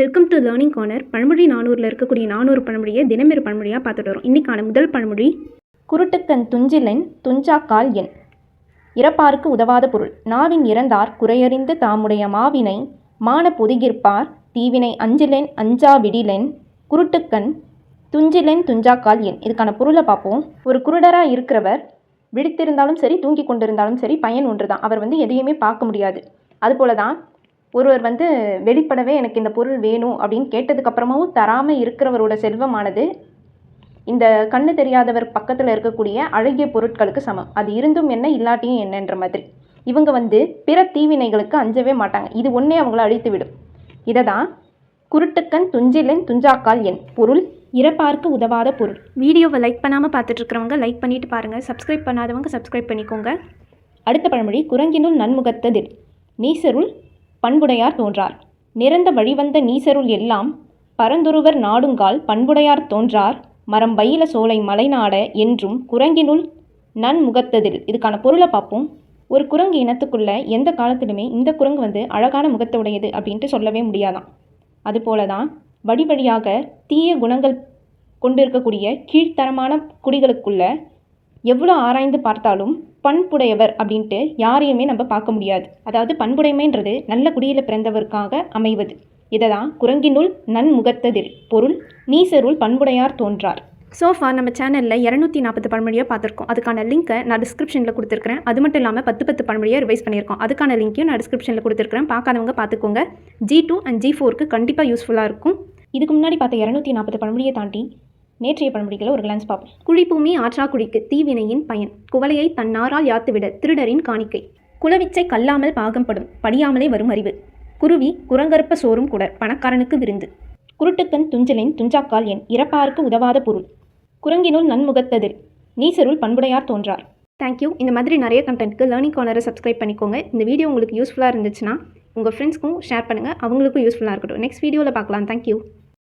Welcome to learning corner. பழமொழி 400ல் இருக்கக்கூடிய 400 பழமொழியை தினமொரு பழமொழியாக பார்த்துட்டு வரோம். இன்றைக்கான முதல் பழமொழி, குருட்டுக்கண் துஞ்சிலென் துஞ்சாக்கால் என். இறப்பாருக்கு உதவாத பொருள். நாவின் இறந்தார் குறையறிந்து தாமுடைய மாவினை மான பொதுகிற்பார் தீவினை அஞ்சிலென் அஞ்சா விடிலென் குருட்டுக்கண் துஞ்சிலென் துஞ்சாக்கால் என். இதுக்கான பொருளை பார்ப்போம். ஒரு குருடராக இருக்கிறவர் விழித்திருந்தாலும் சரி, தூங்கி கொண்டிருந்தாலும் சரி, பயன் ஒன்று தான். அவர் எதையுமே பார்க்க முடியாது. அதுபோல தான் ஒருவர் வெளிப்படவே எனக்கு இந்த பொருள் வேணும் அப்படின்னு கேட்டதுக்கப்புறமாவும் தராமல் இருக்கிறவரோட செல்வமானது இந்த கண்ணு தெரியாதவர் பக்கத்தில் இருக்கக்கூடிய அழகிய பொருட்களுக்கு சமம். அது இருந்தும் என்ன, இல்லாட்டியும் என்னன்ற மாதிரி. இவங்க பிற தீவினைகளுக்கு அஞ்சவே மாட்டாங்க. இது ஒன்றே அவங்கள அழித்து விடும். இதை தான் குருட்டுக்கண் துஞ்சிலென் துஞ்சாக்கால் என். பொருள், இறப்பாருக்கு உதவாத பொருள். வீடியோவை லைக் பண்ணாமல் பார்த்துட்ருக்கிறவங்க லைக் பண்ணிவிட்டு பாருங்கள். சப்ஸ்கிரைப் பண்ணாதவங்க சப்ஸ்கிரைப் பண்ணிக்கோங்க. அடுத்த பழமொழி, குரங்கினுள் நன்முகத்ததில் நீசருள் பண்புடையார் தோன்றார். நிறந்த வழிவந்த நீசருள் எல்லாம் பரந்தொருவர் நாடுங்கால் பண்புடையார் தோன்றார் மரம் பயில சோலை மலைநாட என்றும் குரங்கினுள் நன்முகத்ததில். இதுக்கான பொருளை பார்ப்போம். ஒரு குரங்கு இனத்துக்குள்ள எந்த காலத்திலுமே இந்த குரங்கு அழகான முகத்துடையது அப்படின்ட்டு சொல்லவே முடியாதான். அதுபோல தான் வழியாக தீய குணங்கள் கொண்டிருக்கக்கூடிய கீழ்த்தரமான குடிகளுக்குள்ள எவ்வளோ ஆராய்ந்து பார்த்தாலும் பண்புடையவர் அப்படின்ட்டு யாரையுமே நம்ம பார்க்க முடியாது. அதாவது பண்புடைமைன்றது நல்ல குடியில் பிறந்தவருக்காக அமைவது. இதை தான் குரங்கினுள் நன்முகத்ததில். பொருள், நீசருள் பண்புடையார் தோன்றார். சோஃபார் நம்ம சேனலில் 240 பழமொழியாக பார்த்துருக்கோம். அதுக்கான லிங்க்கை நான் டிஸ்கிரிப்ஷனில் கொடுத்துருக்கிறேன். அது மட்டும் இல்லாமல் 10 பழமொழியாக ரிவைஸ் பண்ணியிருக்கோம். அதுக்கான லிங்க்கையும் நான் டிஸ்கிரிப்ஷனில் கொடுத்துருக்கிறேன். பார்க்காதவங்க பார்த்துக்கோங்க. G2 and G4க்கு கண்டிப்பாக யூஸ்ஃபுல்லாக இருக்கும். இதுக்கு முன்னாடி பார்த்த 240 பழமொழியை தாண்டி நேற்றைய பழமொழிகளை ஒரு கிளான்ஸ் பார்ப்போம். குழிப்பூமி ஆற்றா குழிக்கு தீவினையின் பயன். குவளையை தன்னாரால் யாத்துவிட திருடரின் காணிக்கை. குலவிச்சை கல்லாமல் பாகம்படும் படியாமலே வரும் அறிவு. குருவி குரங்கற்ப சோறும் கூட பணக்காரனுக்கு விருந்து. குருட்டுக்கண் துஞ்சிலென் துஞ்சாக்கால் என். இறப்பாருக்கு உதவாத பொருள். குரங்கினுள் நன்முகத்ததில் நீசருள் பண்புடையார் தோன்றார். தேங்க்யூ. இந்த மாதிரி நிறைய கண்டென்ட்க்கு லேர்னிங் கார்னரை சப்ஸ்கிரைப் பண்ணிக்கோங்க. இந்த வீடியோ உங்களுக்கு யூஸ்ஃபுல்லாக இருந்துச்சுன்னா உங்கள் ஃப்ரெண்ட்ஸ்க்கும் ஷேர் பண்ணுங்கள். அவங்களுக்கும் யூஸ்ஃபுல்லாக இருக்கட்டும். நெக்ஸ்ட் வீடியோவில் பார்க்கலாம். தேங்க்யூ.